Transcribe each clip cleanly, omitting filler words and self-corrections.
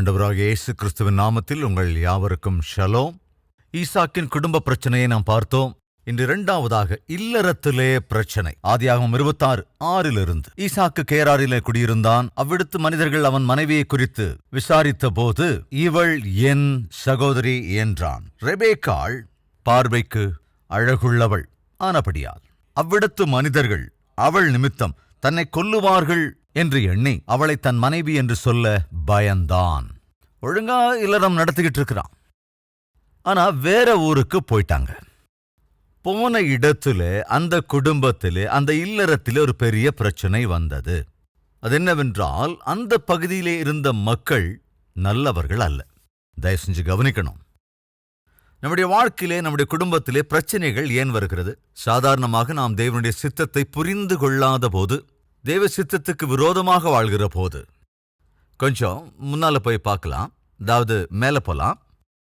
ஆண்டவராகிய இயேசு கிறிஸ்துவின் நாமத்தில் உங்கள் யாவருக்கும் ஷலோம். ஈசாக்கின் குடும்ப பிரச்சனையை நாம் பார்த்தோம். இன்று இரண்டாவதாக இல்லறத்திலே பிரச்சனை. ஆதியாகமம் 26:6 ஈசாக்கு கேராரிலே குடியிருந்தான். அவ்விடத்து மனிதர்கள் அவன் மனைவியை குறித்து விசாரித்த போது, இவள் என் சகோதரி என்றான். ரெபேக்காள் பார்வைக்கு அழகுள்ளவள் ஆனபடியால் அவ்விடத்து மனிதர்கள் அவள் நிமித்தம் தன்னை கொல்லுவார்கள் என்று எண்ணி அவளை தன் மனைவி என்று சொல்ல பயந்தான். ஒழுங்கா இல்லறம் நடத்திக்கிட்டு இருக்கிறான். ஆனா வேற ஊருக்கு போயிட்டாங்க. போன இடத்துல அந்த குடும்பத்திலே அந்த இல்லறத்திலே ஒரு பெரிய பிரச்சனை வந்தது. அது என்னவென்றால், அந்த பகுதியிலே இருந்த மக்கள் நல்லவர்கள் அல்ல. தயவு செஞ்சு கவனிக்கணும். நம்முடைய வாழ்க்கையிலே நம்முடைய குடும்பத்திலே பிரச்சனைகள் ஏன் வருகிறது? சாதாரணமாக நாம் தேவனுடைய சித்தத்தை புரிந்து கொள்ளாத போது, தேவ சித்தத்துக்கு விரோதமாக வாழ்கிற போது. கொஞ்சம் முன்னால போய் பார்க்கலாம். அதாவது மேல போலாம்.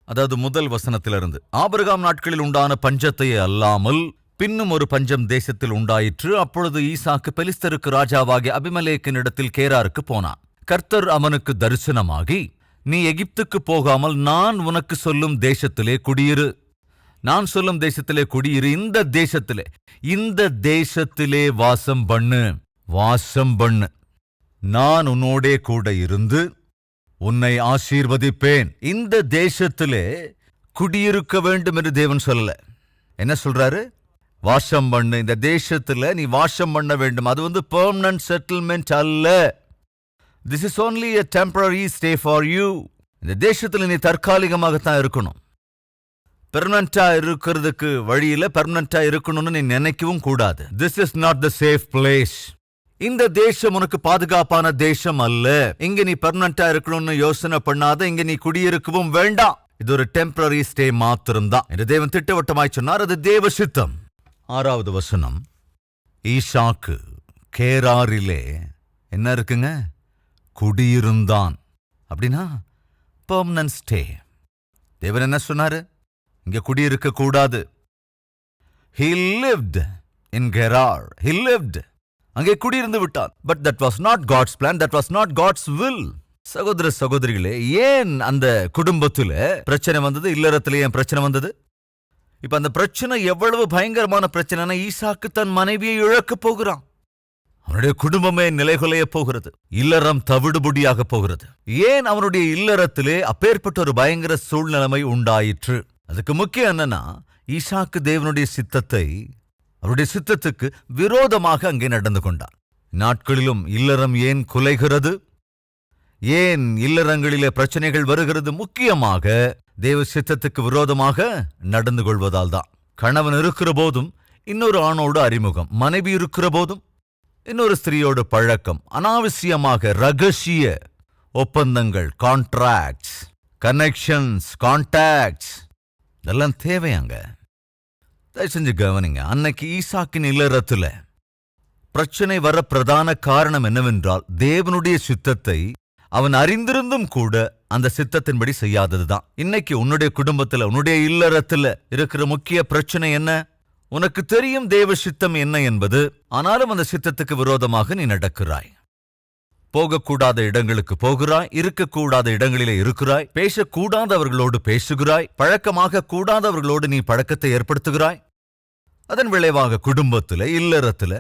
அதாவது முதல் வசனத்திலிருந்து, ஆபிரகாம் நாட்களில் உண்டான பஞ்சத்தை அல்லாமல் பின்னும் ஒரு பஞ்சம் தேசத்தில் உண்டாயிற்று. அப்பொழுது ஈசாக்கு பெலிஸ்தருக்கு ராஜாவாகிய அபிமெலேக்கின் இடத்தில் கேராருக்கு போனான். கர்த்தர் அவனுக்கு தரிசனமாகி, நீ எகிப்துக்கு போகாமல் நான் உனக்கு சொல்லும் தேசத்திலே குடியிரு. நான் சொல்லும் தேசத்திலே குடியிரு. இந்த தேசத்திலே வாசம் பண்ணு. நான் உன்னோடே கூட இருந்து உன்னை ஆசீர்வதிப்பேன். இந்த தேசத்திலே குடியிருக்க வேண்டும் என்று தேவன் சொல்லல. என்ன சொல்றாரு? வாசம் பண்ணு. இந்த தேசத்துல நீ வாசம் பண்ண வேண்டும். அது பெர்மனன்ட் செட்டில்மெண்ட் அல்ல. This is only a temporary stay for you. இந்த தேசத்துல நீ தற்காலிகமாகத்தான் இருக்கணும். பெர்மனண்டா இருக்கிறதுக்கு வழியில பெர்மனண்டா இருக்கணும்னு நீ நினைக்கவும் கூடாது. This is not the safe place. இந்த தேசம் உனக்கு பாதுகாப்பான தேசம் அல்ல. இங்க நீ பெர்மனண்டா இருக்கணும்னு யோசனை பண்ணாத. இங்க நீ குடியிருக்கவும் வேண்டாம். இது ஒரு டெம்பரரி ஸ்டே மாத்திரம்தான் என்று தேவன் திட்டவட்டமாய் சொன்னார். அது தேவ சித்தம். 6வது வசனம், ஈசாக்கு கேராரிலே என்ன இருக்குங்க? குடியிருந்தான். அப்படின்னா பெர்மனன்ட் ஸ்டே. தேவன் என்ன சொன்னாரு? இங்க குடியிருக்க கூடாது. He lived in Gerar. He lived. அங்கே குடியிருந்து விட்டான். But that was not God's plan. That was not God's will. சகோதர சகோதரிகளே, ஏன் அந்த குடும்பத்துல பிரச்சனை வந்தது? இல்லறத்துல ஏன் பிரச்சனை வந்தது? இப்ப அந்த பிரச்சனை எவ்வளவு பயங்கரமான பிரச்சனைனா, ஈசாக்கு தன் மனைவியை இழக்க போகிறான். அவனுடைய குடும்பமே நிலைகுலைய போகிறது. இல்லறம் தவிடுபொடியாக போகிறது. ஏன் அவனுடைய இல்லறத்திலே அப்பேற்பட்ட ஒரு பயங்கர சூழ்நிலைமை உண்டாயிற்று? அதுக்கு முக்கியம் என்னன்னா, ஈசாக்கு தேவனுடைய சித்தத்தை, அவருடைய சித்தத்துக்கு விரோதமாக அங்கே நடந்து கொண்டார். நாட்களிலும் இல்லறம் ஏன் குலைகிறது? ஏன் இல்லறங்களிலே பிரச்சனைகள் வருகிறது? முக்கியமாக தேவ சித்தத்துக்கு விரோதமாக நடந்து கொள்வதால் தான். கணவன் இருக்கிற போதும் இன்னொரு ஆணோடு அறிமுகம், மனைவி இருக்கிற போதும் இன்னொரு ஸ்திரீயோடு பழக்கம், அனாவசியமாக ரகசிய ஒப்பந்தங்கள், கான்ட்ராக்ட்ஸ், கனெக்ஷன்ஸ், கான்டாக்ட்ஸ், இதெல்லாம் தேவையாங்க. தயவு செஞ்சு கவனிங்க. அன்னைக்கு ஈசாக்கின் இல்லறத்துல பிரச்சனை வர பிரதான காரணம் என்னவென்றால், தேவனுடைய சித்தத்தை அவன் அறிந்திருந்தும் கூட அந்த சித்தத்தின்படி செய்யாததுதான். இன்னைக்கு உன்னுடைய குடும்பத்துல, உன்னுடைய இல்லறத்துல இருக்கிற முக்கிய பிரச்சனை என்ன? உனக்கு தெரியும் தேவ சித்தம் என்ன என்பது, ஆனாலும் அந்த சித்தத்துக்கு விரோதமாக நீ நடக்கிறாய். போகக்கூடாத இடங்களுக்கு போகிறாய், இருக்கக்கூடாத இடங்களிலே இருக்கிறாய், பேசக்கூடாதவர்களோடு பேசுகிறாய், பழக்கமாக கூடாதவர்களோடு நீ பழக்கத்தை ஏற்படுத்துகிறாய். அதன் விளைவாக குடும்பத்துல, இல்லறத்துல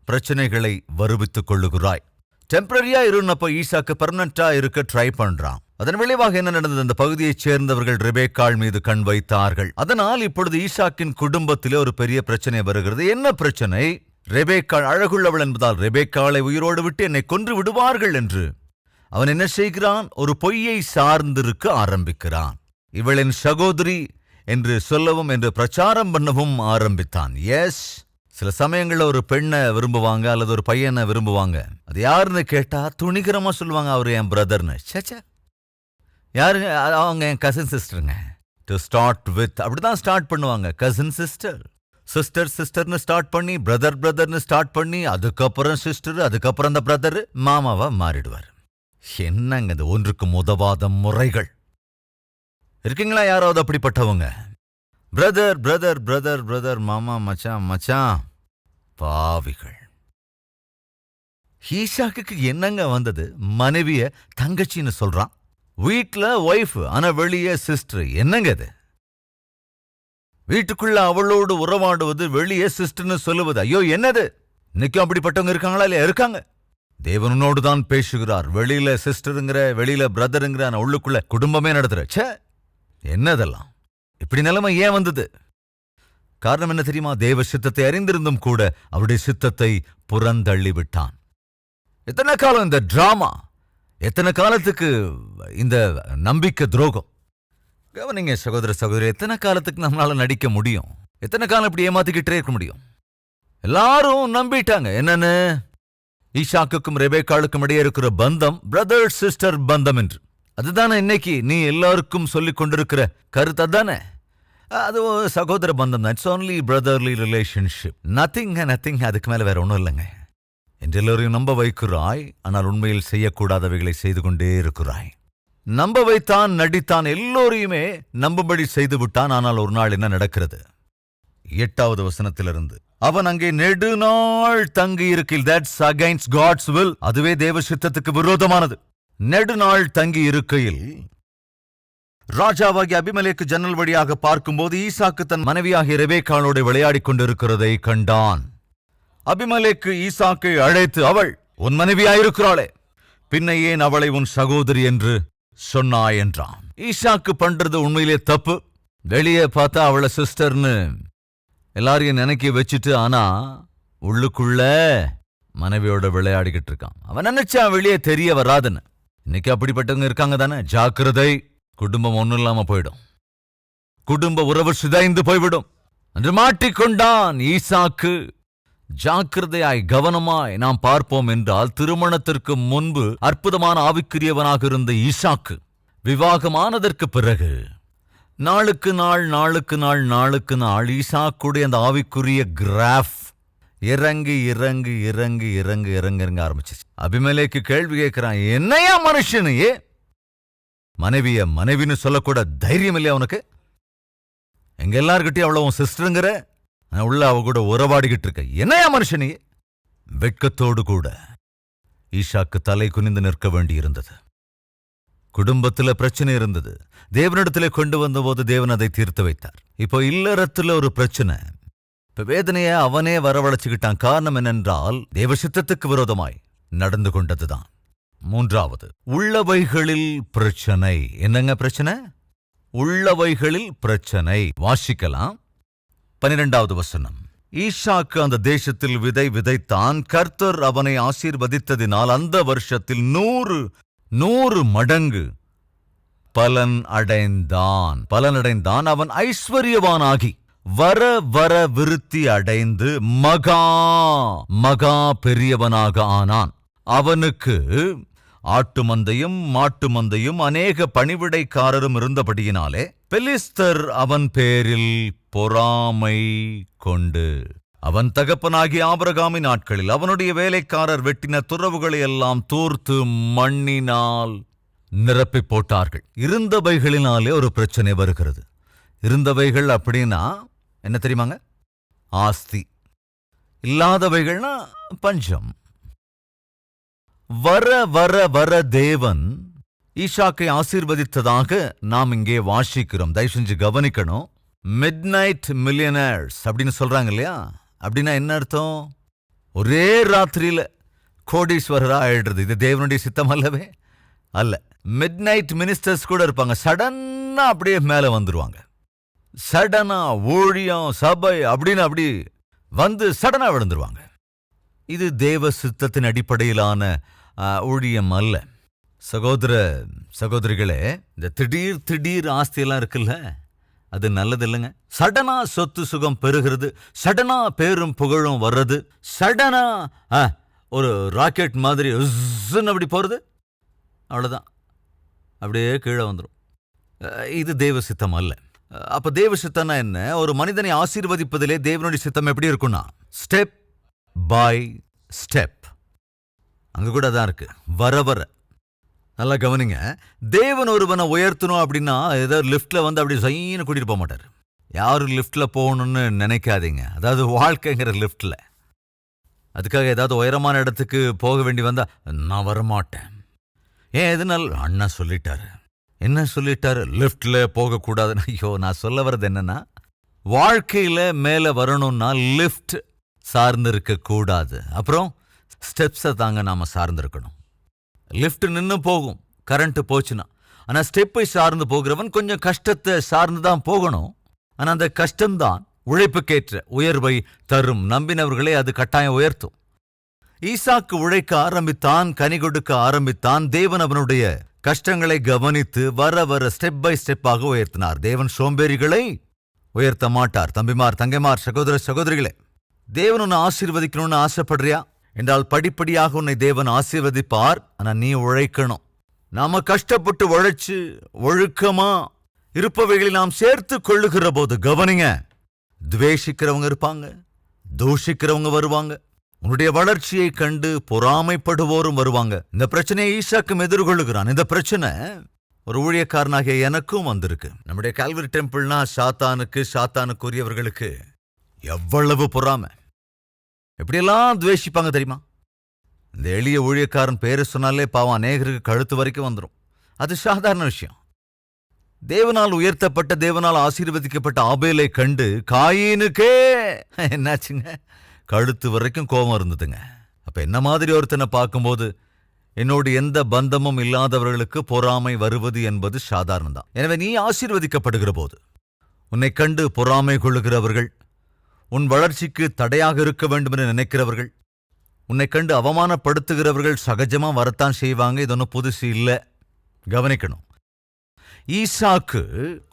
பிரச்சனைகளை வருவித்துக் கொள்ளுகிறாய். டெம்பரரியா இருந்தப்ப ஈசாக்கு பெர்மனண்டா இருக்க ட்ரை பண்றான். அதன் விளைவாக என்ன நடந்தது? அந்த பகுதியைச் சேர்ந்தவர்கள் ரெபேக்காள் மீது கண் வைத்தார்கள். அதனால் இப்பொழுது ஈசாக்கின் குடும்பத்திலே ஒரு பெரிய பிரச்சனை வருகிறது. என்ன பிரச்சனை? ரெபேக்காள் அழகுள்ளவள் என்பதால் ரெபேக்காளை உயிரோடு விட்டு என்னை கொன்று விடுவார்கள் என்று அவன் என்ன செய்கிறான்? ஒரு பொய்யை சார்ந்திருக்க ஆரம்பிக்கிறான். இவள் என் சகோதரி என்று சொல்லவும், என்று பிரச்சாரம் பண்ணவும் ஆரம்பித்தான். எஸ், சில சமயங்கள்ல ஒரு பெண்ணை விரும்புவாங்க அல்லது ஒரு பையனை விரும்புவாங்க. அது யாருன்னு கேட்டா துணிகரமா சொல்லுவாங்க, அவரு என் பிரதர்னு. சேச்சா, யாருங்க? அவங்க என் கசின் சிஸ்டருங்க. டு ஸ்டார்ட் வித் அப்படிதான் ஸ்டார்ட் பண்ணுவாங்க. கசின் சிஸ்டர், சிஸ்டர் சிஸ்டர்னு ஸ்டார்ட் பண்ணி, பிரதர் பிரதர்னு ஸ்டார்ட் பண்ணி, அதுக்கப்புறம் சிஸ்டர், அதுக்கப்புறம் அந்த பிரதர் மாமாவா மாறிடுவார். என்னங்க இது? ஒன்றுக்கு உதவாத முறைகள் இருக்கீங்களா? யாராவது அப்படிப்பட்டவங்க? பிரதர் பிரதர் பிரதர் பிரதர், மாமா மச்சான் மச்சான், பாவிகள். ஈசாக்குக்கு என்னங்க வந்தது? மனைவிய தங்கச்சின்னு சொல்றான். வீட்ல ஒய்ஃப், ஆனா வெளியே சிஸ்டர். என்னங்க இது? வீட்டுக்குள்ள அவளோடு உறவாடுவது, வெளியே சிஸ்டர்னு சொல்லுவது. ஐயோ, என்னது? இன்னைக்கும் அப்படிப்பட்டவங்க இருக்காங்களா? இல்லையா? இருக்காங்க. தேவனோடு தான் பேசுகிறார். வெளியில சிஸ்டருங்கிற, வெளியில பிரதருங்கிற, ஆனா உள்ளுக்குள்ள குடும்பமே நடத்துற. ச்சே, என்னதெல்லாம்? இப்படி நிலைமை ஏன் வந்தது? காரணம் என்ன தெரியுமா? தேவ சித்தத்தை அறிந்திருந்தும் கூட அவருடைய சித்தத்தை புறந்தள்ளி விட்டான். எத்தனை காலம் இந்த டிராமா? எத்தனை காலத்துக்கு இந்த நம்பிக்கை துரோகம்? கவனிங்க சகோதர சகோதரி, எத்தனை காலத்துக்கு நம்மளால நடிக்க முடியும்? எத்தனை காலம் இப்படி ஏமாத்திக்கிட்டே இருக்க முடியும்? எல்லாரும் நம்பிட்டாங்க. என்னன்னு? ஈசாக்குக்கும் ரெபேக்காளுக்கும் இடையே இருக்கிற பந்தம் பிரதர் சிஸ்டர் பந்தம் என்று. அதுதானே இன்னைக்கு நீ எல்லாருக்கும் சொல்லிக் கொண்டிருக்கிற கருத்து. அதுதானே? அது சகோதர பந்தம் தான். It's only brotherly relationship. Nothing. அதுக்கு மேல வேற ஒன்றும் இல்லைங்க. என்று எல்லோரையும் நம்ப வைக்கிறாய், ஆனால் உண்மையில் செய்யக்கூடாதவைகளை செய்து கொண்டே இருக்கிறாய். நம்ப வைத்தான், நடித்தான், எல்லோரையுமே நம்பும்படி செய்து விட்டான். ஆனால் ஒரு நாள் என்ன நடக்கிறது? 8வது வசனத்திலிருந்து, அவன் அங்கே நெடுநாள் தங்கி இருக்கையில், தட்ஸ் அகைன்ஸ்ட் காட்ஸ் வில், அதுவே தேவ சித்தத்துக்கு விரோதமானது. நெடுநாள் தங்கி இருக்கையில் ராஜாவாகிய அபிமெலேக்கு ஜன்னல் வழியாக பார்க்கும்போது ஈசாக்கு தன் மனைவியாகிய ரெபேக்காளோடு விளையாடிக் கொண்டிருக்கிறதை கண்டான். அபிமெலேக்கு ஈசாக்கை அழைத்து, அவள் உன் மனைவியாயிருக்கிறாளே, பின்ன ஏன் அவளை உன் சகோதரி என்று சொன்னாய் என்றான். ஈசாக்கு பண்றது உண்மையிலே தப்பு. வெளியே பார்த்தா அவளை சிஸ்டர்னு எல்லாரையும் நினைக்க வச்சுட்டு, ஆனா உள்ளுக்குள்ள மனைவியோட விளையாடிக்கிட்டு இருக்கான். அவன் நினைச்சான் வெளியே தெரிய வராதுன்னு. இன்னைக்கு அப்படிப்பட்டவங்க இருக்காங்க தானே? ஜாக்கிரதை. குடும்பம் ஒன்னும் இல்லாம போயிடும். குடும்ப உறவு சிதைந்து போய்விடும் என்று மாட்டிக்கொண்டான் ஈசாக்கு. ஜாக்கிரதையாய் கவனமாய் நாம் பார்ப்போம் என்றால், திருமணத்திற்கு முன்பு அற்புதமான ஆவிக்குரியவனாக இருந்த ஈசாக்கு விவாகமானதற்கு பிறகு நாளுக்கு நாள் ஈசாக்குடைய அந்த ஆவிக்குரிய கிராஃப் இறங்கி ஆரம்பிச்சிச்சு. அபிமெலேக்கு கேள்வி கேட்கிறான், என்னையா மனுஷனையே மனைவிய மனைவின்னு சொல்லக்கூட தைரியம் இல்லையா உனக்கு? எங்க எல்லார்கிட்டயும் அவ்வளவு சிஸ்டருங்கிற, உள்ள அவ கூட உறவாடிக்கிட்டு இருக்க, என்னையா மனுஷனையே? வெட்கத்தோடு கூட ஈசாக்கு தலை குனிந்து நிற்க வேண்டியிருந்தது. குடும்பத்துல பிரச்சனை இருந்தது. தேவனிடத்திலே கொண்டு வந்தபோது தேவன் அதை தீர்த்து வைத்தார். இப்போ இல்லறத்துல ஒரு பிரச்சனை. இப்ப வேதனைய அவனே வரவழைச்சுக்கிட்டான். காரணம் என்னென்றால், தேவ சித்தத்துக்கு விரோதமாய் நடந்து கொண்டதுதான். 3வது, உள்ளவைகளில் பிரச்சனை. என்னங்க பிரச்சனை? உள்ளவைகளில் பிரச்சனை. வாசிக்கலாம். 12வது வசனம். ஈசாக்கு அந்த தேசத்தில் விதை விதைத்தான். கர்த்தர் அவனை ஆசீர்வதித்ததினால் அந்த வருஷத்தில் 100 மடங்கு பலன் அடைந்தான். அவன் ஐஸ்வர்யவானாகி வர வர விருத்தி அடைந்து மகா பெரியவனாக ஆனான். அவனுக்கு ஆட்டு மந்தையும் மாட்டு மந்தையும் அநேக பணிவிடைக்காரரும் இருந்தபடியினாலே பெலிஸ்தர் அவன் பேரில் பொறாமை கொண்டு, அவன் தகப்பனாகிய ஆபிரகாமின் நாட்களில் அவனுடைய வேலைக்காரர் வெட்டின துறவுகளை எல்லாம் தூர்த்து மண்ணினால் நிரப்பி போட்டார்கள். இருந்தவைகளினாலே ஒரு பிரச்சனை வருகிறது. இருந்தவைகள் அப்படின்னா என்ன தெரியுமாங்க? ஆஸ்தி. இல்லாதவைகள்னா பஞ்சம். வர வர வர தேவன் ஈசாக்கை ஆசீர்வதித்ததாக நாம் இங்கே வாசிக்கிறோம். தயவு செஞ்சு கவனிக்கணும். மிட்நைட் மில்லியனர்ஸ் அப்படின்னு சொல்றாங்க இல்லையா? அப்படின்னா என்ன அர்த்தம்? ஒரே ராத்திரியில கோடீஸ்வரரா ஆயிடுறது. இது தேவனுடைய சித்தம் அல்லவே அல்ல. மிட்நைட் மினிஸ்டர்ஸ் கூட இருப்பாங்க. சடனா அப்படியே மேல வந்துருவாங்க. சடனா ஊழியம் சபை அப்படின்னு அப்படி வந்து சடனா விழுந்துருவாங்க. இது தேவ சித்தத்தின் அடிப்படையிலான ஊழியம் அல்ல. சகோதரிகளே, இந்த திடீர் ஆஸ்தியெல்லாம் இருக்குல்ல, அது நல்லது இல்லைங்க. சடனா சொத்து சுகம் பெறுகிறது, சடனா பேரும் புகழும் வர்றது, சடனா ஒரு ராக்கெட் மாதிரி அப்படி போறது, அவ்வளவுதான், அப்படியே கீழே வந்துடும். இது தேவ சித்தம் அல்ல. அப்ப தேவ சித்தம்னா என்ன? ஒரு மனிதனை ஆசீர்வதிப்பதிலே தேவனுடைய சித்தம் எப்படி இருக்குன்னா, ஸ்டெப் பை ஸ்டெப். அங்க கூட தான் இருக்கு, வர வர. நல்லா கவனிங்க. தேவன் ஒருவனை உயர்த்தணும் அப்படின்னா ஏதோ லிஃப்ட்ல வந்து அப்படி சைன்னு கூட்டிட்டு போக மாட்டார். யாரும் லிஃப்ட்ல போகணும்னு நினைக்காதீங்க. அதாவது வாழ்க்கைங்கிற லிஃப்ட்ல. அதுக்காக ஏதாவது உயரமான இடத்துக்கு போக வேண்டி வந்தா நான் வரமாட்டேன். ஏன் எதுனால அண்ணா சொல்லிட்டாரு, என்ன சொல்லிட்டாரு? லிஃப்ட்ல போகக்கூடாதுன்னு. ஐயோ, நான் சொல்ல வர்றது என்னன்னா, வாழ்க்கையில மேல வரணும்னா லிஃப்ட் சார்ந்து இருக்க கூடாது. அப்புறம் ஸ்டெப்ஸை தாங்க நாம சார்ந்திருக்கணும். லிஃப்ட் நின்னு போகும் கரண்ட் போச்சுன்னா. ஆனா ஸ்டெப்பை சார்ந்து போகிறவன் கொஞ்சம் கஷ்டத்தை சார்ந்து தான் போகணும். ஆனா அந்த கஷ்டம்தான் உழைப்புக்கேற்ற உயர்வை தரும். நம்பினவர்களே அது கட்டாயம் உயர்த்தும். ஈசாக்கு உழைக்க ஆரம்பித்தான், கனி கொடுக்க ஆரம்பித்தான். தேவன் அவனுடைய கஷ்டங்களை கவனித்து வர வர ஸ்டெப் பை ஸ்டெப்பாக உயர்த்தினார். தேவன் சோம்பேறிகளை உயர்த்த மாட்டார். தம்பிமார், தங்கைமார், சகோதர சகோதரிகளே, தேவன் உன்னை ஆசீர்வதிக்கணும்னு ஆசைப்படுறியா என்றால் படிப்படியாக உன்னை தேவன் ஆசீர்வதிப்பார். ஆனா நீ உழைக்கணும். நாம கஷ்டப்பட்டு உழைச்சு ஒழுக்கமா இருப்பவைகளை நாம் சேர்த்து கொள்ளுகிற போது கவனிங்க, துவேஷிக்கிறவங்க இருப்பாங்க, தூஷிக்கிறவங்க வருவாங்க, உன்னுடைய வளர்ச்சியை கண்டு பொறாமைப்படுவோரும் வருவாங்க. இந்த பிரச்சனையை ஈசாக்கும் எதிர்கொள்ளுகிறான். இந்த பிரச்சனை ஒரு ஊழியக்காரனாகிய எனக்கும் வந்திருக்கு. நம்முடைய கால்வரி டெம்பிள்னா சாத்தானுக்குரியவர்களுக்கு எவ்வளவு பொறாமை, எப்படியெல்லாம் துவேஷிப்பாங்க தெரியுமா? இந்த எளிய ஊழியக்காரன் பேரை சொன்னாலே பாவம் அநேகருக்கு கழுத்து வரைக்கும் வந்துடும். அது சாதாரண விஷயம். தேவனால் உயர்த்தப்பட்ட, தேவனால் ஆசீர்வதிக்கப்பட்ட ஆபேலை கண்டு காயீனுக்கே என்னாச்சுங்க? கழுத்து வரைக்கும் கோபம் இருந்ததுங்க. அப்ப என்ன மாதிரி ஒருத்தனை பார்க்கும்போது என்னோடு எந்த பந்தமும் இல்லாதவர்களுக்கு பொறாமை வருவது என்பது சாதாரணம்தான். எனவே நீ ஆசீர்வதிக்கப்படுகிற போது உன்னை கண்டு பொறாமை கொள்ளுகிறவர்கள், உன் வளர்ச்சிக்கு தடையாக இருக்க வேண்டும் என்று நினைக்கிறவர்கள், உன்னை கண்டு அவமானப்படுத்துகிறவர்கள் சகஜமா வரத்தான் செய்வாங்க. இது ஒன்றும் புதுசு இல்லை. கவனிக்கணும். ஈசாக்கு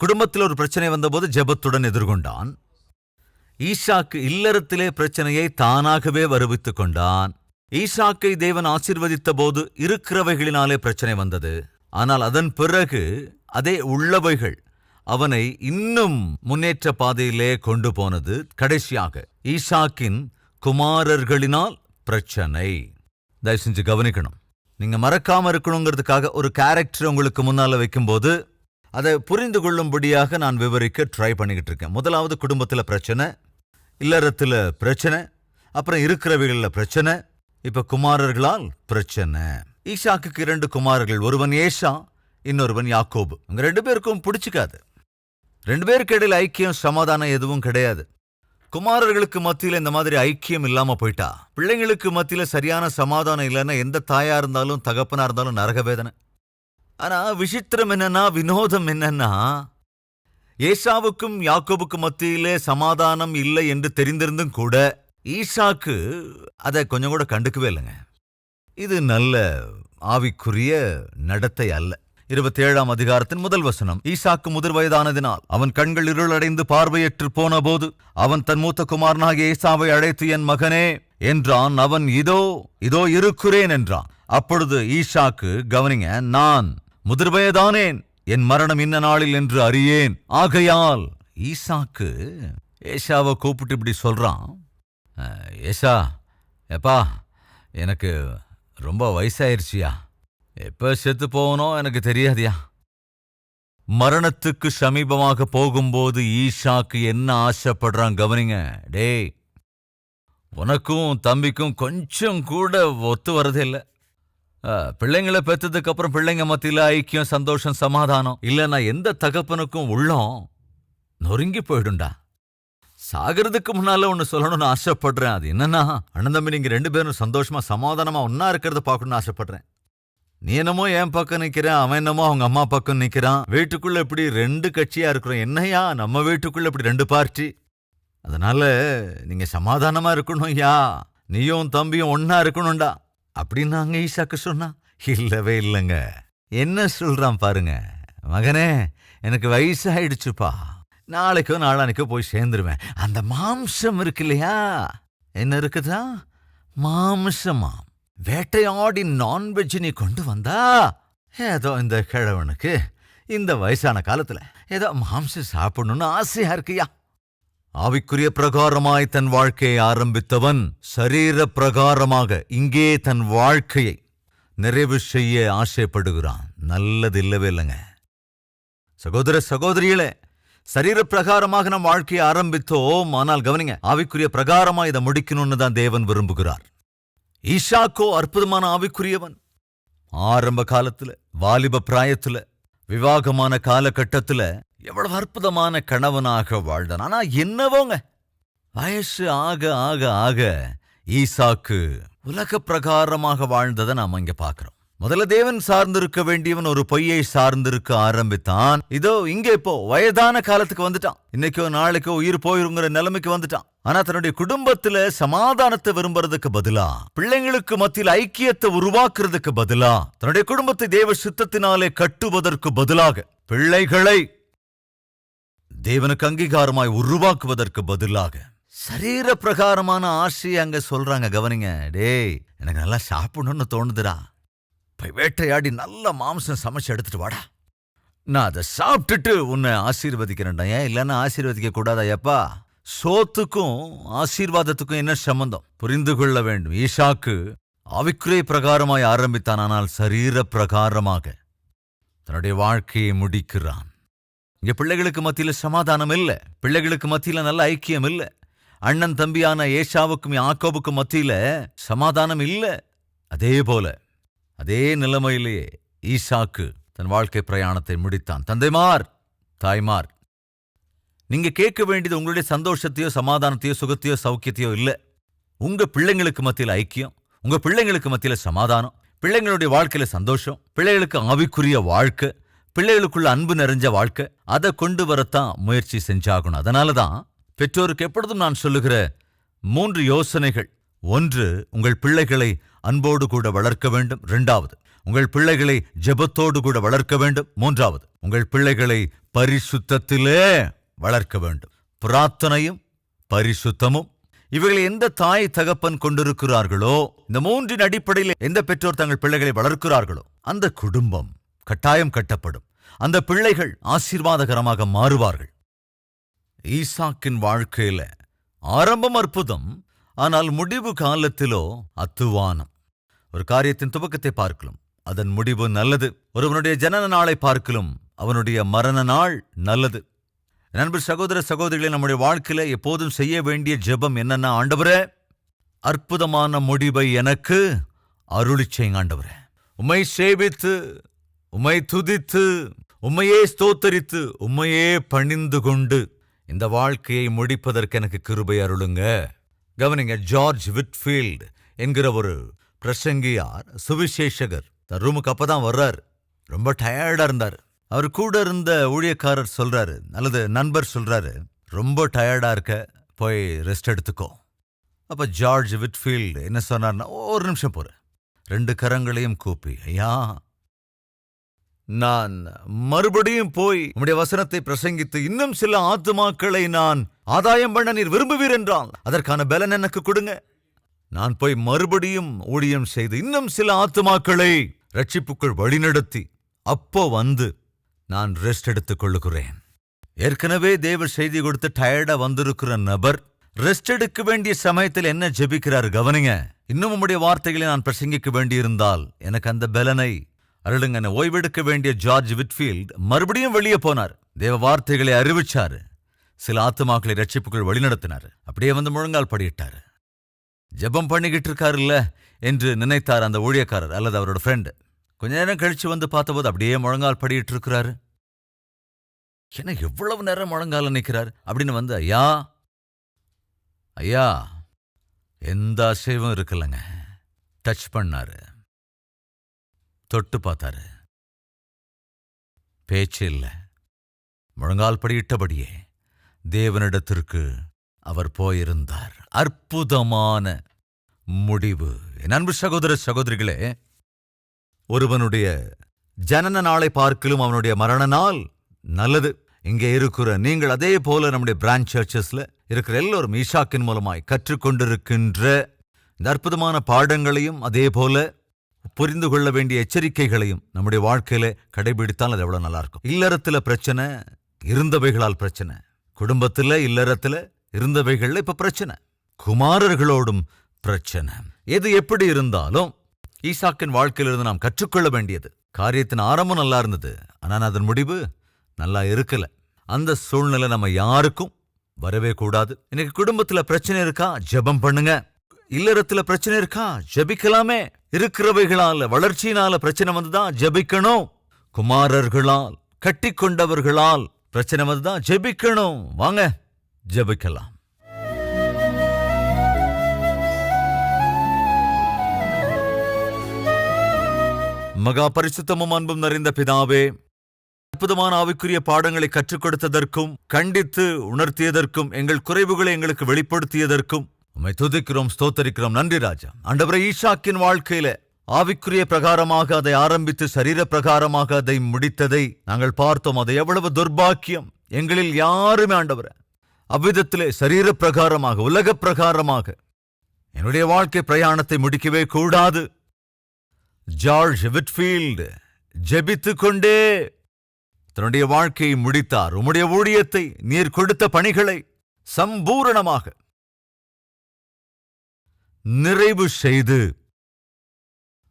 குடும்பத்தில் ஒரு பிரச்சனை வந்தபோது ஜெபத்துடன் எதிர்கொண்டான். ஈசாக்கு இல்லறத்திலே பிரச்சனையை தானாகவே வருவித்துக் கொண்டான். ஈசாக்கை தேவன் ஆசீர்வதித்த போது இருக்கிறவைகளினாலே பிரச்சனை வந்தது. ஆனால் அதன் பிறகு அதே உள்ளவைகள் அவனை இன்னும் முன்னேற்ற பாதையிலே கொண்டு போனது. கடைசியாக ஈசாக்கின் குமாரர்களினால் பிரச்சனை. தயவு செஞ்சு கவனிக்கணும். நீங்க மறக்காம இருக்கணுங்கிறதுக்காக ஒரு கேரக்டர் உங்களுக்கு முன்னால வைக்கும்போது அதை புரிந்து கொள்ளும்படியாக நான் விவரிக்க ட்ரை பண்ணிக்கிட்டு இருக்கேன். முதலாவது குடும்பத்துல பிரச்சனை, இல்லறத்துல பிரச்சனை, அப்புறம் இருக்கிறவைகளில் பிரச்சனை, இப்ப குமாரர்களால் பிரச்சனை. ஈசாக்குக்கு 2 குமாரர்கள், ஒருவன் ஏசா, இன்னொருவன் யாக்கோபு. உங்க 2 பேருக்கும் பிடிச்சிக்காது. 2 பேருக்கு இடையில ஐக்கியம் சமாதானம் எதுவும் கிடையாது. குமாரர்களுக்கு மத்தியில இந்த மாதிரி ஐக்கியம் இல்லாம போயிட்டா, பிள்ளைங்களுக்கு மத்தியில சரியான சமாதானம் இல்லைன்னா எந்த தாயா இருந்தாலும் தகப்பனா இருந்தாலும் நரகவேதனை. ஆனா விசித்திரம் என்னன்னா, வினோதம் என்னன்னா, ஏசாவுக்கும் யாக்கோபுக்கும் மத்தியிலே சமாதானம் இல்லை என்று தெரிந்திருந்தும் கூட ஈசாக்கு அதை கொஞ்சம் கூட கண்டுக்கவே இல்லைங்க. இது நல்ல ஆவிக்குரிய நடத்தை அல்ல. 27ஆம் அதிகாரத்தின் முதல் வசனம். ஈசாக்கு முதிர் வயதானதினால் அவன் கண்கள் இருளடைந்து பார்வையற்று போன போது அவன் தன் மூத்த குமாரனாகிய ஏசாவை அழைத்து, என் மகனே என்றான். அவன் இதோ இதோ இருக்கிறேன் என்றான். அப்பொழுது ஈசாக்கு, கவனிங்க, நான் முதிர் வயதானேன், என் மரணம் இன்ன நாளில் என்று அறியேன். ஆகையால் ஈசாக்கு ஏசாவை கூப்பிட்டு இப்படி சொல்றான், ஏசா, எப்பா, எனக்கு ரொம்ப வயசாயிருச்சியா, எப்ப செத்து போகணும் எனக்கு தெரியாதியா. மரணத்துக்கு சமீபமாக போகும்போது ஈசாக்கு என்ன ஆசைப்படுறான் கவனிங்க. டேய், உனக்கும் தம்பிக்கும் கொஞ்சம் கூட ஒத்து வரதே இல்லை. பிள்ளைங்களை பெற்றதுக்கு அப்புறம் பிள்ளைங்க மத்தியில ஐக்கியம், சந்தோஷம், சமாதானம் இல்லைன்னா எந்த தகப்பனுக்கும் உள்ளம் நொறுங்கி போயிடும்டா. சாகிறதுக்கு முன்னால ஒன்னு சொல்லணும்னு ஆசைப்படுறேன். அது என்னன்னா, அண்ணன் தம்பி நீங்க 2 பேரும் சந்தோஷமா சமாதானமா ஒன்னா இருக்கிறத பார்க்கணும்னு ஆசைப்படுறேன். நீ என்னமோ என் பக்கம் நிக்கிறான், அவன் என்னமோ அவங்க அம்மா பக்கம் நிக்கிறான். வீட்டுக்குள்ள இப்படி 2 கட்சியா இருக்கிறோம். என்னையா நம்ம வீட்டுக்குள்ள இப்படி 2 பார்ட்டி. அதனால நீங்க சமாதானமா இருக்கணும் யா, நீயும் தம்பியும் ஒன்னா இருக்கணும்டா அப்படின்னு அங்க ஈசாக்கு சொன்னா. இல்லவே இல்லைங்க. என்ன சொல்றான் பாருங்க, மகனே எனக்கு வயசாயிடுச்சுப்பா, நாளைக்கோ நாளானிக்கோ போய் சேர்ந்துருவேன். அந்த மாம்சம் இருக்கு இல்லையா, என்ன இருக்குதா, மாம்சமா வேட்டையாடி நான்வெஜ் நீ கொண்டு வந்தா, ஏதோ இந்த கிழவனுக்கு இந்த வயசான காலத்துல ஏதோ மாம்சம் சாப்பிடணும்னு ஆசையா இருக்கியா. ஆவிக்குரிய பிரகாரமாய் தன் வாழ்க்கையை ஆரம்பித்தவன் சரீர பிரகாரமாக இங்கே தன் வாழ்க்கையை நிறைவு செய்ய ஆசைப்படுகிறான். நல்லது இல்லவே இல்லைங்க. சகோதர சகோதரிகளே, சரீர பிரகாரமாக நம் வாழ்க்கையை ஆரம்பித்தோம். ஆனால் கவனிங்க, ஆவிக்குரிய பிரகாரமா இதை முடிக்கணும்னு தான் தேவன் விரும்புகிறார். ஈசாக்கோ அற்புதமான ஆவிக்குரியவன். ஆரம்ப காலத்துல, வாலிப பிராயத்துல விவாகமான காலகட்டத்துல எவ்வளவு அற்புதமான கணவனாக வாழ்ந்தான். ஆனா என்னவோங்க, வயசு ஆக ஆக ஆக ஈசாக்கு உலக பிரகாரமாக வாழ்ந்ததை நாம இங்க பார்க்கிறோம். முதல்ல தேவன் சார்ந்திருக்க வேண்டியவன் ஒரு பொய்யை சார்ந்திருக்க ஆரம்பித்தான். இதோ இங்க இப்போ வயதான காலத்துக்கு வந்துட்டான். இன்னைக்கோ நாளைக்கோ உயிர் போயிருங்கிற நிலைமைக்கு வந்துட்டான். ஆனா தன்னுடைய குடும்பத்துல சமாதானத்தை விரும்புறதுக்கு பதிலா, பிள்ளைங்களுக்கு மத்தியில் ஐக்கியத்தை உருவாக்குறதுக்கு பதிலா, தன்னுடைய குடும்பத்தை தேவ சித்தத்தினாலே கட்டுவதற்கு பதிலாக, பிள்ளைகளை தேவனுக்கு அங்கீகாரமாய் உருவாக்குவதற்கு பதிலாக சரீர பிரகாரமான ஆசையை அங்க சொல்றாங்க. கவனிங்க, டேய் எனக்கு நல்லா சாப்பிடணும்னு தோணுதுடா, போய் வேட்டையாடி நல்ல மாംസം சமைச்சு எடுத்துட்டு வாடா, நான் அதை சாப்பிட்டுட்டு உன்னை ஆசீர்வதிக்கிறேன்டா. ஏன் இல்லைன்னா ஆசீர்வதிக்க கூடாதா? எப்பா, சோத்துக்கும் ஆசீர்வாதத்துக்கும் என்ன சம்பந்தம்? புரிந்து கொள்ள வேண்டும். ஈசாக்கு ஆவிக்குரிய பிரகாரமாய் ஆரம்பித்தான், ஆனால் சரீர பிரகாரமாக தன்னுடைய வாழ்க்கையை முடிக்கிறான். இங்க பிள்ளைகளுக்கு மத்தியில சமாதானம் இல்ல, பிள்ளைகளுக்கு மத்தியில நல்ல ஐக்கியம் இல்ல, அண்ணன் தம்பியான ஏசாவுக்கும் யாக்கோபுக்கும் மத்தியில சமாதானம் இல்ல. அதே போல அதே நிலைமையிலேயே ஈசாக்கு தன் வாழ்க்கை பிரயாணத்தை முடித்தான். தந்தைமார், தாய்மார், நீங்க கேட்க வேண்டியது உங்களுடைய சந்தோஷத்தையோ சமாதானத்தையோ சுகத்தையோ சௌக்கியத்தையோ இல்ல. உங்க பிள்ளைங்களுக்கு மத்தியில ஐக்கியம், உங்க பிள்ளைங்களுக்கு மத்தியில சமாதானம், பிள்ளைங்களுடைய வாழ்க்கையில சந்தோஷம், பிள்ளைகளுக்கு ஆவிக்குரிய வாழ்க்கை, பிள்ளைகளுக்குள்ள அன்பு நிறைஞ்ச வாழ்க்கை, அதை கொண்டு வரத்தான் முயற்சி செஞ்சாகணும். அதனாலதான் பெற்றோருக்கு எப்பொழுதும் நான் சொல்லுகிற 3 யோசனைகள். 1, உங்கள் பிள்ளைகளை அன்போடு கூட வளர்க்க வேண்டும். 2வது, உங்கள் பிள்ளைகளை ஜெபத்தோடு கூட வளர்க்க வேண்டும். 3வது, உங்கள் பிள்ளைகளை பரிசுத்தத்திலே வளர்க்க வேண்டும். பிரார்த்தனையும் பரிசுத்தமும், இவைகளை எந்த தாய் தகப்பன் கொண்டிருக்கிறார்களோ, இந்த 3 அடிப்படையில் எந்த பெற்றோர் தங்கள் பிள்ளைகளை வளர்க்கிறார்களோ, அந்த குடும்பம் கட்டாயம் கட்டப்படும். அந்த பிள்ளைகள் ஆசீர்வாதகரமாக மாறுவார்கள். ஈசாக்கின் வாழ்க்கையில ஆரம்பம் அற்புதம், ஆனால் முடிவு காலத்திலோ அத்துவானம். ஒரு காரியத்தின் துவக்கத்தை பார்க்கலாம், அதன் முடிவு நல்லது. ஒருவனுடைய ஜனன நாளை பார்க்கலாம், அவனுடைய மரண நாள் நல்லது. நண்பர், சகோதர சகோதரிகளை, நம்முடைய வாழ்க்கையில எப்போதும் செய்ய வேண்டிய ஜெபம் என்னன்னா, ஆண்டவரே அற்புதமான முடிவை எனக்கு அருளிச் செய்யுங்க. ஆண்டவரே, உம்மை சேவித்து, உம்மை துதித்து, உம்மையே ஸ்தோத்தரித்து, உம்மையே பணிந்து கொண்டு இந்த வாழ்க்கையை முடிப்பதற்கு எனக்கு கிருபை அருளுங்க. கவனிங்க, ஜார்ஜ் விட்ஃபீல்டு என்கிற ஒரு பிரசங்கியார், சுவிசேஷகர், தன் ரூமுக்கு அப்பதான் வர்றாரு. ரொம்ப டயர்டா இருந்தார். அவர் கூட இருந்த ஊழியக்காரர் சொல்றாரு, அல்லது நண்பர் சொல்றாரு, ரொம்ப டயர்டா இருக்க, போய் ரெஸ்ட் எடுத்துக்கோ. அப்ப ஜார்ஜ் விட்ஃபீல்டு என்ன சொன்னார்னா, ஒரு நிமிஷம் போற, 2 கரங்களையும் கூப்பி, ஐயா, நான் மறுபடியும் போய் உம்முடைய வசனத்தை பிரசங்கித்து இன்னும் சில ஆத்துமாக்களை நான் ஆதாயம் பண்ண நீர் விரும்புவீர் என்றால் அதற்கான பலன் எனக்கு கொடுங்க. நான் போய் மறுபடியும் ஊழியம் செய்து இன்னும் சில ஆத்துமாக்களை ரட்சிப்புக்குள் வழிநடத்தி அப்போ வந்து நான் ரெஸ்ட் எடுத்துக் கொள்ளுகிறேன். ஏற்கனவே தேவ செய்தி கொடுத்து டயர்டா வந்திருக்கிற நபர் ரெஸ்ட் எடுக்க வேண்டிய சமயத்தில் என்ன ஜெபிக்கிறார்? கவனிங்க, இன்னும் உம்முடைய வார்த்தைகளை நான் பிரசங்கிக்க வேண்டியிருந்தால் எனக்கு அந்த பலனை அருளுங்க. ஓய்வெடுக்க வேண்டிய ஜார்ஜ் விட்ஃபீல்டு மறுபடியும் வெளியே போனார். தேவ வார்த்தைகளை அறிவிச்சாரு, சில ஆத்துமாக்களை ரட்சிப்புக்குள் வழிநடத்தினார். அப்படியே வந்து முழங்கால் படியிட்டாரு. ஜெபம் பண்ணிக்கிட்டு இருக்காரு இல்ல என்று நினைத்தார் அந்த ஊழியக்காரர் அல்லது அவரோட ஃப்ரெண்டு. கொஞ்ச நேரம் கழிச்சு வந்து பார்த்தபோது அப்படியே முழங்கால் படியிட்டு இருக்கிறாரு. என்ன எவ்வளவு நேரம் முழங்கால நிற்கிறார் அப்படின்னு வந்து, ஐயா ஐயா, எந்த அசைவும் இருக்குல்லங்க. டச் பண்ணாரு, தொட்டு பார்த்தாரு, பேச்சு இல்லை. முழங்கால் படியிட்டபடியே தேவனிடத்திற்கு அவர் போயிருந்தார். அற்புதமான முடிவு. என் அன்பு சகோதர சகோதரிகளே, ஒருவனுடைய ஜனன நாளை பார்க்கலும் அவனுடைய மரண நாள் நல்லது. இங்கே இருக்கிற நீங்கள் அதே போல நம்முடைய பிரான்ச் சர்ச்சஸ்ல இருக்கிற எல்லோரும் ஈசாக்கின் மூலமாய் கற்றுக்கொண்டிருக்கின்ற இந்த அற்புதமான பாடங்களையும் அதே போல புரிந்து கொள்ள வேண்டிய எச்சரிக்கைகளையும் நம்முடைய வாழ்க்கையில கடைபிடித்தால் அது எவ்வளவு நல்லா இருக்கும். இல்லறத்துல பிரச்சனை, இருந்தவைகளால் பிரச்சனை. குடும்பத்துல இல்லறத்துல இருந்தவைகள்ல இப்ப பிரச்சனை. குமாரர்களோடும் பிரச்சனை. எது எப்படி இருந்தாலும் ஈசாக்கின் வாழ்க்கையிலிருந்து நாம் கற்றுக்கொள்ள வேண்டியது, காரியத்தின் ஆரம்பம் நல்லா இருந்தது, ஆனால் அதன் முடிவு நல்லா இருக்கல. அந்த சூழ்நிலை நம்ம யாருக்கும் வரவே கூடாது. இன்னைக்கு குடும்பத்துல பிரச்சனை இருக்கா, ஜெபம் பண்ணுங்க. இல்லறத்துல பிரச்சனை இருக்கா, ஜெபிக்கலாமே. இருக்கிறவைகளால வளர்ச்சியினால பிரச்சனை வந்துதான் ஜெபிக்கணும். குமாரர்களால் கட்டிக்கொண்டவர்களால் பிரச்சனை வந்துதான் ஜெபிக்கணும். வாங்க ஜெபிக்கலாம். மகா பரிசுத்தமும் அன்பும் நிறைந்த பிதாவே, அற்புதமான ஆவிக்குரிய பாடங்களை கற்றுக் கொடுத்ததற்கும் கண்டித்து உணர்த்தியதற்கும் எங்கள் குறைவுகளை எங்களுக்கு வெளிப்படுத்தியதற்கும் உம்மை துதிக்கிறோம், ஸ்தோத்தரிக்கிறோம். நன்றி ராஜா. ஆண்டவரே, ஈசாக்கின் வாழ்க்கையில ஆவிக்குரிய பிரகாரமாக அதை ஆரம்பித்து சரீர பிரகாரமாக அதை முடித்ததை நாங்கள் பார்த்தோம். அது எவ்வளவு துர்பாக்கியம். எங்களில் யாருமே ஆண்டவரே அவ்விதத்திலே சரீர பிரகாரமாக உலக பிரகாரமாக என்னுடைய வாழ்க்கை பிரயாணத்தை முடிக்கவே கூடாது. ஜார்ஜ் விட்ஃபீல்டு ஜெபித்து கொண்டே தன்னுடைய வாழ்க்கையை முடித்தார். உம்முடைய ஊழியத்தை, நீர் கொடுத்த பணிகளை சம்பூரணமாக நிறைவு செய்து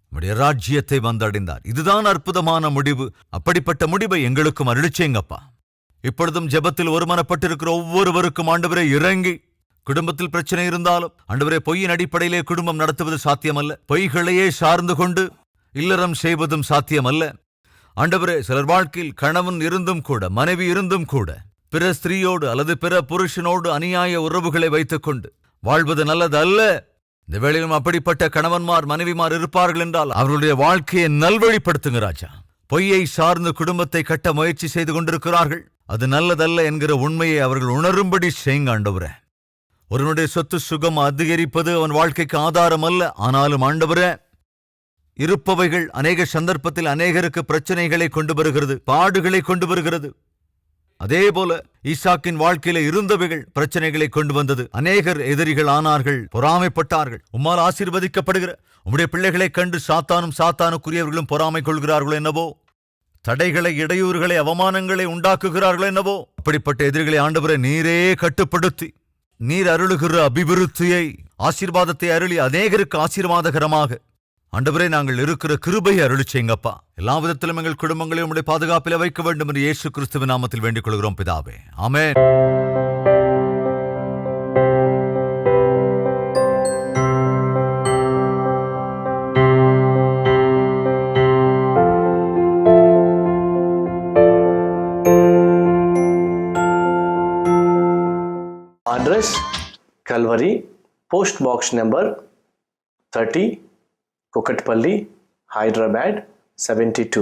உம்முடைய ராஜ்யத்தை வந்தடைந்தார். இதுதான் அற்புதமான முடிவு. அப்படிப்பட்ட முடிவை எங்களுக்கும் அருளிச்சேங்கப்பா. இப்பொழுதும் ஜெபத்தில் ஒருமனப்பட்டிருக்கிற ஒவ்வொருவருக்கும் ஆண்டவரே இறங்கி, குடும்பத்தில் பிரச்சனை இருந்தாலும் ஆண்டவரே, பொய்யின் அடிப்படையிலே குடும்பம் நடத்துவது சாத்தியமல்ல. பொய்களையே சார்ந்து கொண்டு இல்லறம் செய்வதும் சாத்தியமல்ல. ஆண்டவரே, சிலர் வாழ்க்கையில் கணவன் இருந்தும் கூட, மனைவி இருந்தும் கூட, பிற ஸ்திரீயோடு அல்லது பிற புருஷனோடு அநியாய உறவுகளை வைத்துக் கொண்டு வாழ்வது நல்லது அல்ல. இந்த வேளையிலும் அப்படிப்பட்ட கணவன்மார் மனைவிமார் இருப்பார்கள் என்றால் அவர்களுடைய வாழ்க்கையை நல்வழிப்படுத்துங்க ராஜா. பொய்யை சார்ந்து குடும்பத்தை கட்ட முயற்சி செய்து கொண்டிருக்கிறார்கள். அது நல்லதல்ல என்கிற உண்மையை அவர்கள் உணரும்படி செய்யுங்க ஆண்டவரே. ஒருவனுடைய சொத்து சுகம் அதிகரிப்பது அவன் வாழ்க்கைக்கு ஆதாரம் அல்ல. ஆனாலும் ஆண்டவரே, இருப்பவைகள் அநேக சந்தர்ப்பத்தில் அநேகருக்கு பிரச்சனைகளை கொண்டு வருகிறது, பாடுகளை கொண்டு வருகிறது. அதே போல ஈசாக்கின் வாழ்க்கையில இருந்தவைகள் பிரச்சனைகளை கொண்டு வந்தது. அநேகர் எதிரிகள் ஆனார்கள், பொறாமைப்பட்டார்கள். உம்மால் ஆசீர்வதிக்கப்படுகிற உம்முடைய பிள்ளைகளை கண்டு சாத்தானுக்குரியவர்களும் பொறாமை கொள்கிறார்களோ என்னவோ, தடைகளை, இடையூறுகளை, அவமானங்களை உண்டாக்குகிறார்களோ என்னவோ. அப்படிப்பட்ட எதிரிகளை ஆண்டவரை நீரே கட்டுப்படுத்தி, நீர் அருளுகிற அபிவிருத்தியை, ஆசீர்வாதத்தை அருளி அநேகருக்கு ஆசீர்வாதகரமாக ஆண்டவரே நாங்கள் இருக்கிற கிருபையை அருளிச்சேங்கப்பா. எல்லா விதத்திலும் எங்கள் குடும்பங்களை உம்முடைய பாதுகாப்பில் வைக்க வேண்டும் என்று இயேசு கிறிஸ்துவின் நாமத்தில் வேண்டிக் கொள்கிறோம் பிதாவே, ஆமென். Address Calvary, Post Box number 30, Kukatpalli, Hyderabad 72.